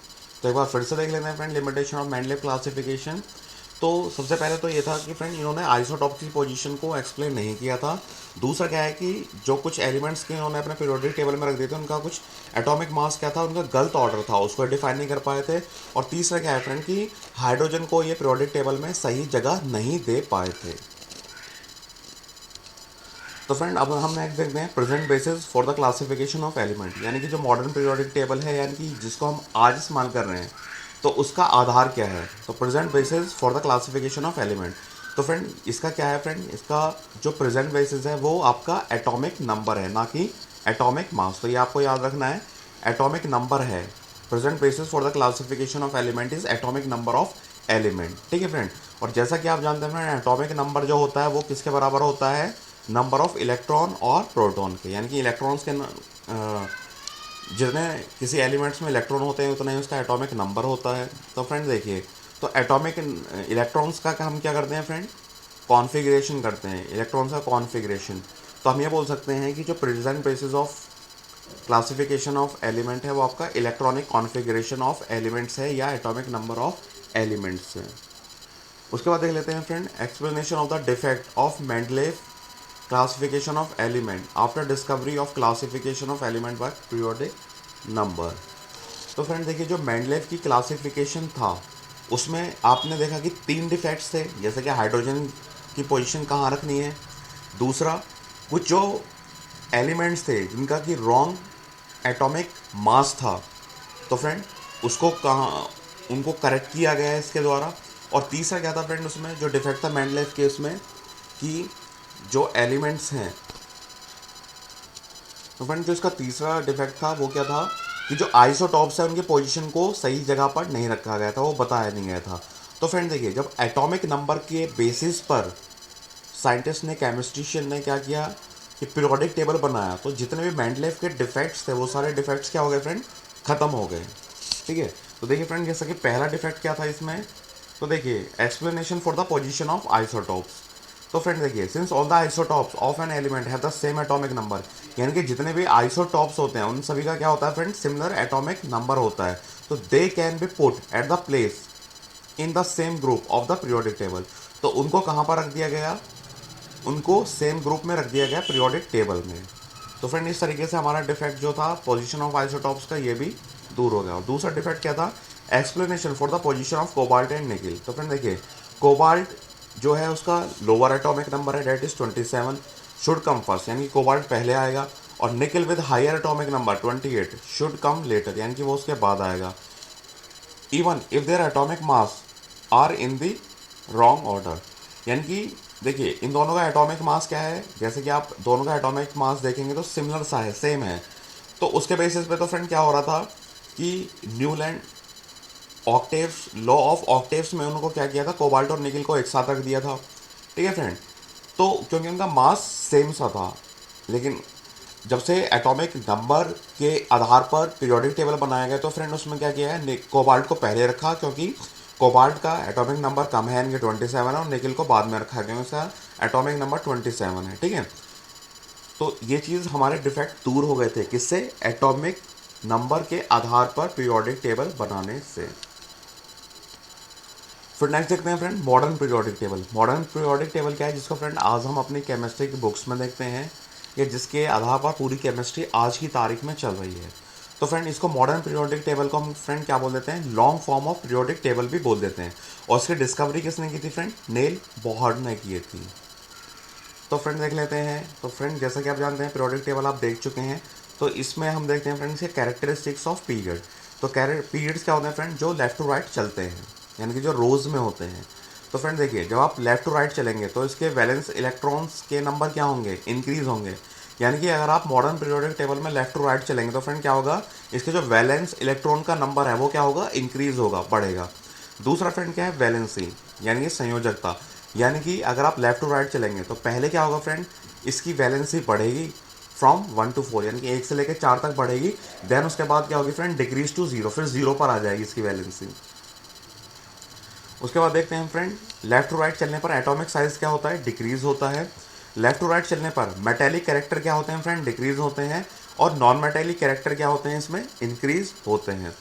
तो एक बार फिर से देख लेते हैं friend limitation of Mendeleev classification. तो सबसे पहले तो ये था कि फ्रेंड इन्होंने आइसोटॉप की पोजीशन को एक्सप्लेन नहीं किया था। दूसरा क्या है कि जो कुछ एलिमेंट्स के इन्होंने अपने पीरियोडिक टेबल में रख दिए थे उनका कुछ एटॉमिक मास क्या था, उनका गलत ऑर्डर था, उसको डिफाइन नहीं कर पाए थे। और तीसरा क्या है फ्रेंड कि हाइड्रोजन को ये पीरियोडिक टेबल में सही जगह नहीं दे पाए थे। तो फ्रेंड अब हम नेक्स्ट देखते हैं present basis for the classification of element, यानी कि जो मॉडर्न पीरियोडिक टेबल है यानी कि जिसको हम आज इस्तेमाल कर रहे हैं तो उसका आधार क्या है। तो present basis for the classification of element, तो फ्रेंड इसका क्या है फ्रेंड, इसका जो प्रेजेंट बेसिस है वो आपका एटॉमिक नंबर है ना कि एटॉमिक मास। तो ये आपको याद रखना है एटॉमिक नंबर है। Present basis for the classification of element is atomic number of element, ठीक है फ्रेंड। और जैसा कि आप जानते हैं फ्रेंड एटॉमिक नंबर जो होता है वो किसके बराबर होता है, नंबर ऑफ इलेक्ट्रॉन और प्रोटॉन के, यानी कि इलेक्ट्रॉन्स के जितने किसी एलिमेंट्स में इलेक्ट्रॉन होते हैं उतना ही उसका एटॉमिक नंबर होता है। तो फ्रेंड देखिए तो एटॉमिक इलेक्ट्रॉन्स का हम क्या करते हैं फ्रेंड, कॉन्फ़िगरेशन करते हैं इलेक्ट्रॉन्स का कॉन्फ़िगरेशन। तो हम ये बोल सकते हैं कि जो present basis of classification of element है वो आपका इलेक्ट्रॉनिक कॉन्फ़िगरेशन ऑफ एलिमेंट्स है या एटॉमिक नंबर ऑफ एलिमेंट्स है। उसके बाद देख लेते हैं friend explanation of the defect of Mendeleev classification of element after discovery of classification of element by periodic number. तो फ्रेंड देखिए जो मेंडलेव की क्लासिफिकेशन था उसमें आपने देखा कि तीन डिफेक्ट्स थे, जैसे कि हाइड्रोजन की पोजीशन कहाँ रखनी है, दूसरा कुछ जो एलिमेंट्स थे जिनका कि रॉन्ग एटॉमिक मास था तो फ्रेंड उसको कहाँ उनको करेक्ट किया गया है इसके द्वारा, और तीसरा क्या था फ्रेंड उसमें जो डिफेक्ट था मेंडलेव के उसमें कि जो एलिमेंट्स हैं तो फ्रेंड जो इसका तीसरा डिफेक्ट था वो क्या था कि जो आइसोटॉप्स है उनके पोजीशन को सही जगह पर नहीं रखा गया था, वो बताया नहीं गया था। तो फ्रेंड देखिए, जब एटॉमिक नंबर के बेसिस पर साइंटिस्ट ने, केमिस्ट्रिशियन ने क्या किया कि पीरियोडिक टेबल बनाया, तो जितने भी मेंडलेव के डिफेक्ट्स थे वो सारे डिफेक्ट्स क्या हो गए फ्रेंड, खत्म हो गए। ठीक है, तो देखिए फ्रेंड, जैसा कि पहला डिफेक्ट क्या था इसमें, तो देखिए explanation for the position of isotopes. तो फ्रेंड देखिए, since all the isotopes of an element have the same atomic number, यानी कि जितने भी आइसोटॉप्स होते हैं उन सभी का क्या होता है फ्रेंड, सिमिलर एटॉमिक नंबर होता है, तो they can be put at the place in the same group of the periodic table. तो उनको कहाँ पर रख दिया गया, उनको सेम ग्रुप में रख दिया गया पीरियोडिक टेबल में। तो फ्रेंड इस तरीके से हमारा डिफेक्ट जो था पोजीशन ऑफ आइसोटॉप्स का, ये भी दूर हो गया। और दूसरा डिफेक्ट क्या था, explanation for the position of cobalt and nickel. तो फ्रेंड देखिए, कोबाल्ट जो है उसका लोअर एटॉमिक नंबर है, that is 27, should come first, यानी कि कोबाल्ट पहले आएगा, और nickel with higher atomic number 28 should come later, यानी कि वो उसके बाद आएगा, even if their atomic mass are in the wrong order. यानी कि देखिए, इन दोनों का एटॉमिक मास क्या है, जैसे कि आप दोनों का एटॉमिक मास देखेंगे तो सिमिलर सा है, सेम है। तो उसके बेसिस पे तो फ्रेंड क्या हो रहा था कि Newland octaves, law of octaves में उनको क्या किया था, कोबाल्ट और निकिल को एक साथ रख दिया था। ठीक है फ्रेंड, तो क्योंकि उनका मास सेम सा था, लेकिन जब से एटॉमिक नंबर के आधार पर पीरियोडिक टेबल बनाया गया तो फ्रेंड उसमें क्या किया है, कोबाल्ट को पहले रखा, क्योंकि कोबाल्ट का एटॉमिक नंबर कम है, इनके 27 है, और निकिल को बाद में रखा क्योंकि उसका एटॉमिक नंबर 27 है। ठीक है, तो ये चीज़ हमारे डिफेक्ट दूर हो गए थे, किससे, एटॉमिक नंबर के आधार पर पीरियोडिक टेबल बनाने से। फिर नेक्स्ट देखते हैं friend, modern periodic table. Modern periodic table क्या है, जिसको फ्रेंड आज हम अपनी केमिस्ट्री की बुक्स में देखते हैं, या जिसके आधार पर पूरी केमिस्ट्री आज की तारीख में चल रही है। तो फ्रेंड इसको मॉडर्न पीरियोडिक टेबल को हम फ्रेंड क्या बोल देते हैं, long form of periodic table भी बोल देते हैं। और इसकी डिस्कवरी किसने की थी फ्रेंड, नील बोहर ने की थी। तो फ्रेंड देख लेते हैं। तो फ्रेंड जैसा कि आप जानते हैं, पीरियोडिक टेबल आप देख चुके हैं, तो इसमें हम देखते हैं फ्रेंड इसके कैरेक्टरिस्टिक्स ऑफ पीरियड। तो पीरियड्स क्या होते हैं फ्रेंड, जो लेफ्ट टू राइट चलते हैं, यानी कि जो रोज में होते हैं। तो फ्रेंड देखिए, जब आप लेफ्ट टू राइट चलेंगे तो इसके वैलेंस इलेक्ट्रॉन्स के नंबर क्या होंगे, इंक्रीज होंगे। यानी कि अगर आप मॉडर्न पीरियोडिक टेबल में लेफ्ट टू राइट चलेंगे तो फ्रेंड क्या होगा, इसके जो वैलेंस इलेक्ट्रॉन का नंबर है वो क्या होगा, इंक्रीज होगा, बढ़ेगा। दूसरा फ्रेंड क्या है, वैलेंसी, यानी कि संयोजकता। यानी कि अगर आप लेफ्ट टू राइट चलेंगे तो पहले क्या होगा फ्रेंड, इसकी वैलेंसी बढ़ेगी फ्रॉम 1 to 4, यानी कि 1 से लेकर 4 तक बढ़ेगी। देन उसके बाद क्या होगी फ्रेंड, डिक्रीज टू 0, फिर 0 पर आ जाएगी इसकी वैलेंसी। उसके बाद देखते हैं फ्रेंड, लेफ्ट टू राइट चलने पर एटॉमिक साइज क्या होता है, डिक्रीज होता है। लेफ्ट टू राइट चलने पर मेटेलिक कैरेक्टर क्या होते हैं फ्रेंड, डिक्रीज होते हैं। और नॉन मेटेलिक कैरेक्टर क्या होते हैं, इसमें इंक्रीज होते हैं।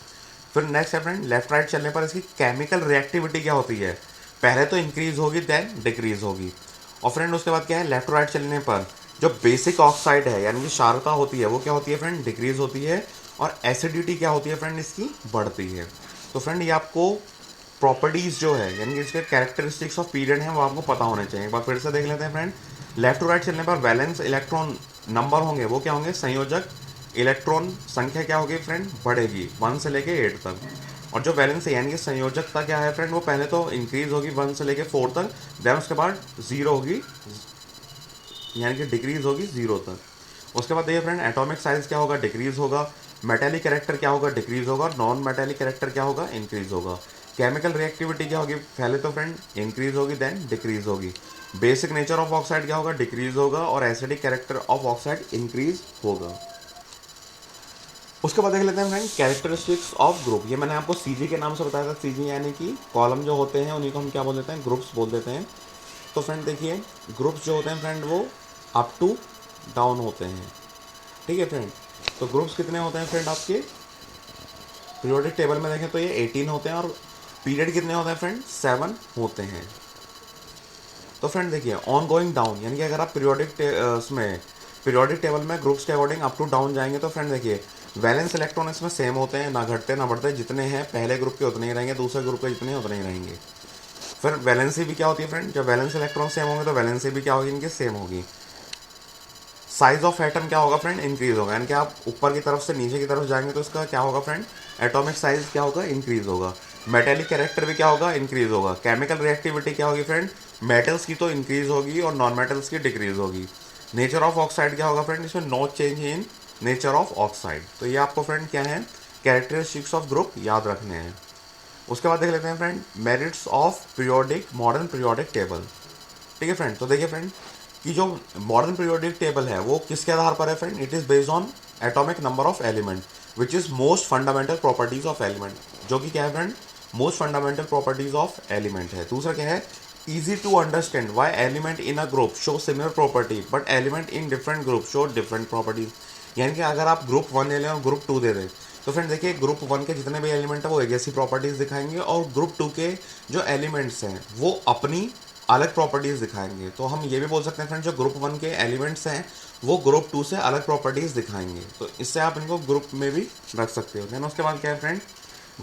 फिर नेक्स्ट है फ्रेंड, लेफ्ट राइट चलने पर इसकी केमिकल रिएक्टिविटी क्या होती है, पहले तो इंक्रीज होगी देन डिक्रीज होगी। और फ्रेंड उसके बाद क्या है, लेफ्ट राइट चलने पर जो बेसिक ऑक्साइड है यानी कि क्षारता होती है वो क्या होती है फ्रेंड, डिक्रीज होती है। और एसिडिटी क्या होती है फ्रेंड, इसकी बढ़ती है। तो फ्रेंड ये आपको प्रॉपर्टीज़ जो है यानी कि इसके कैरेक्टरिस्टिक्स ऑफ पीरियड हैं वो आपको पता होने चाहिए। एक बार फिर से देख लेते हैं फ्रेंड, लेफ्ट टू राइट चलने पर वैलेंस इलेक्ट्रॉन नंबर होंगे वो क्या होंगे, संयोजक इलेक्ट्रॉन संख्या क्या होगी फ्रेंड, बढ़ेगी 1 से लेके 8 तक। और जो वैलेंस यानी कि संयोजकता क्या है फ्रेंड, वो पहले तो इंक्रीज होगी 1 से लेके 4 तक, देन उसके बाद 0 होगी, यानी कि डिक्रीज होगी 0 तक। उसके बाद देखिए फ्रेंड, एटॉमिक साइज क्या होगा, डिक्रीज होगा। मेटेलिक कैरेक्टर क्या होगा, डिक्रीज होगा। नॉन मेटेलिक कैरेक्टर क्या होगा, इंक्रीज होगा। केमिकल रिएक्टिविटी क्या होगी, पहले तो फ्रेंड इंक्रीज होगी देन डिक्रीज होगी। बेसिक नेचर ऑफ ऑक्साइड क्या होगा, डिक्रीज होगा। और acidic character of oxide increase होगा। उसके बाद देख लेते हैं फ्रेंड, कैरेक्टरिस्टिक्स ऑफ ग्रुप। ये मैंने आपको सीजी के नाम से बताया था। सीजी यानी कि कॉलम जो होते हैं उन्हीं को हम क्या बोल देते हैं, ग्रुप्स बोल देते हैं। तो फ्रेंड देखिए, ग्रुप्स जो होते हैं फ्रेंड वो अप टू डाउन होते हैं। ठीक है फ्रेंड, तो ग्रुप्स कितने होते हैं फ्रेंड, आपके पीरियोडिक टेबल में देखें तो ये 18 होते हैं। और पीरियड कितने होते हैं फ्रेंड, 7 होते हैं। तो फ्रेंड देखिए, ऑन गोइंग डाउन यानी कि अगर आप उसमें पीरियोडिक टेबल में ग्रुप्स के अकॉर्डिंग अप टू डाउन जाएंगे तो फ्रेंड देखिए, वैलेंस इलेक्ट्रॉन इसमें सेम होते हैं, ना घटते ना बढ़ते। जितने हैं पहले ग्रुप के उतने ही रहेंगे, दूसरे ग्रुप के जितने उतने ही रहेंगे। फिर वैलेंसी भी क्या होती है फ्रेंड, जब वैलेंस इलेक्ट्रॉन सेम होंगे तो वैलेंसी भी क्या होगी, इनकी सेम होगी। साइज ऑफ एटम क्या होगा फ्रेंड, इंक्रीज होगा। यानी कि आप ऊपर की तरफ से नीचे की तरफ जाएंगे तो इसका क्या होगा फ्रेंड, एटॉमिक साइज क्या होगा, इंक्रीज होगा। मेटेलिक कैरेक्टर भी क्या होगा, इंक्रीज होगा। केमिकल रिएक्टिविटी क्या होगी फ्रेंड, मेटल्स की तो इंक्रीज होगी और नॉन मेटल्स की डिक्रीज होगी। नेचर ऑफ ऑक्साइड क्या होगा फ्रेंड, इसमें no change in nature of oxide. तो ये आपको फ्रेंड क्या है, कैरेक्टरिस्टिक्स ऑफ ग्रुप याद रखने हैं। उसके बाद देख लेते हैं friend merits of periodic modern periodic table. ठीक है फ्रेंड, तो देखिए फ्रेंड कि जो मॉडर्न पीरियोडिक टेबल है वो किसके आधार पर है friend, it is based on atomic number of element which is most fundamental properties of element, जो कि क्या है friend, most fundamental properties of element है। दूसरा क्या है, easy to understand why element in a group show similar property but element in different group show different properties। यानी कि अगर आप ग्रुप 1 ले लें और ग्रुप 2 दे दें तो फ्रेंड देखिए ग्रुप 1 के जितने भी एलिमेंट है वो एक जैसी प्रॉपर्टीज दिखाएंगे और ग्रुप 2 के जो एलिमेंट्स हैं वो अपनी अलग प्रॉपर्टीज दिखाएंगे। तो हम ये भी बोल सकते हैं फ्रेंड जो ग्रुप 1 के एलिमेंट्स हैं वो ग्रुप 2 से अलग प्रॉपर्टीज दिखाएंगे, तो इससे आप इनको ग्रुप में भी रख सकते हो। देन उसके बाद क्या है friend,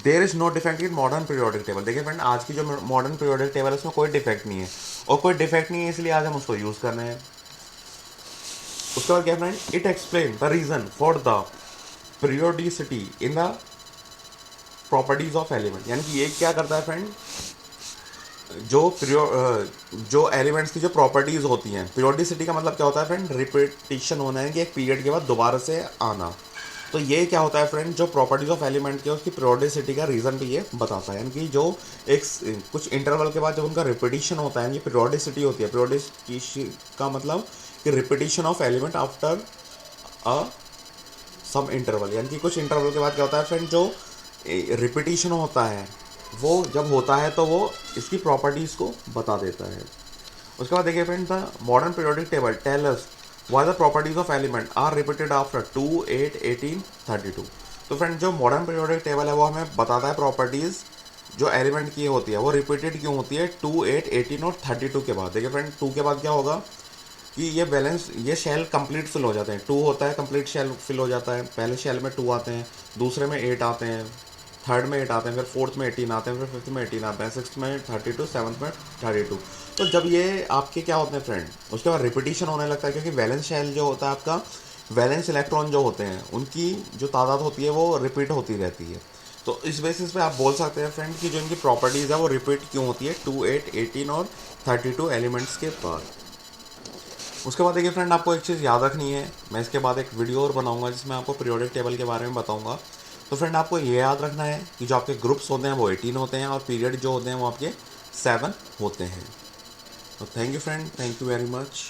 there is no defect in modern periodic table. देखिए फ्रेंड आज की जो मॉडर्न पीरियोडिक टेबल है उसमें कोई डिफेक्ट नहीं है, और कोई डिफेक्ट नहीं है इसलिए आज हम उसको यूज कर रहे हैं। उसके बाद क्या friend, it explain the reason for the periodicity in the properties of element. यानी कि ये क्या करता है फ्रेंड, जो एलिमेंट्स की जो प्रॉपर्टीज होती हैं, पीरियोडिसिटी का मतलब क्या होता है फ्रेंड, रिपीटिशन होना है कि एक पीरियड के बाद दोबारा से आना। तो ये क्या होता है फ्रेंड, जो प्रॉपर्टीज ऑफ एलिमेंट के उसकी पीरियोडिसिटी का रीजन भी ये बताता है। यानी कि जो एक कुछ इंटरवल के बाद जब उनका रिपीटिशन होता है, ये पीरियोडिसिटी होती है। पीरियोडिसिटी का मतलब कि repetition of element after a some interval, यानी कि कुछ इंटरवल के बाद क्या होता है फ्रेंड, जो रिपीटिशन होता है वो जब होता है तो वो इसकी प्रॉपर्टीज़ को बता देता है। उसके बाद देखिए friend, the modern periodic table tell us why the properties of element are repeated after 2, 8, 18, 32। तो फ्रेंड जो मॉडर्न पीरियोडिक टेबल है वो हमें बताता है प्रॉपर्टीज़ जो एलिमेंट की होती है वो रिपीटेड क्यों होती है 2, 8, 18 और 32 के बाद। देखिए फ्रेंड 2 के बाद क्या होगा कि ये बैलेंस, ये शेल कंप्लीट फिल हो जाते हैं। 2 होता है कंप्लीट शेल फिल हो जाता है, पहले शेल में 2 आते हैं, दूसरे में 8 आते हैं, थर्ड में 8 आते हैं, फिर फोर्थ में 18 आते हैं, फिर फिफ्थ में 18 आते हैं, सिक्स में 32, सेवन्थ में 32। तो जब ये आपके क्या होते हैं फ्रेंड, उसके बाद रिपीटिशन होने लगता है क्योंकि वैलेंस शेल जो होता है आपका, वैलेंस इलेक्ट्रॉन जो होते हैं उनकी जो तादाद होती है वो रिपीट होती रहती है। तो इस बेसिस पे आप बोल सकते हैं फ्रेंड कि जो इनकी प्रॉपर्टीज़ है वो रिपीट क्यों होती है 2, 8, 18 और 32 एलिमेंट्स के बाद। उसके बाद देखिए फ्रेंड आपको एक चीज़ याद रखनी है, मैं इसके बाद एक वीडियो और बनाऊंगा जिसमें आपको पीरियोडिक टेबल के बारे में बताऊंगा। तो फ्रेंड आपको ये याद रखना है कि जो आपके ग्रुप्स होते हैं वो 18 होते हैं और पीरियड जो होते हैं वो आपके 7 होते हैं। तो thank you friend, thank you very much.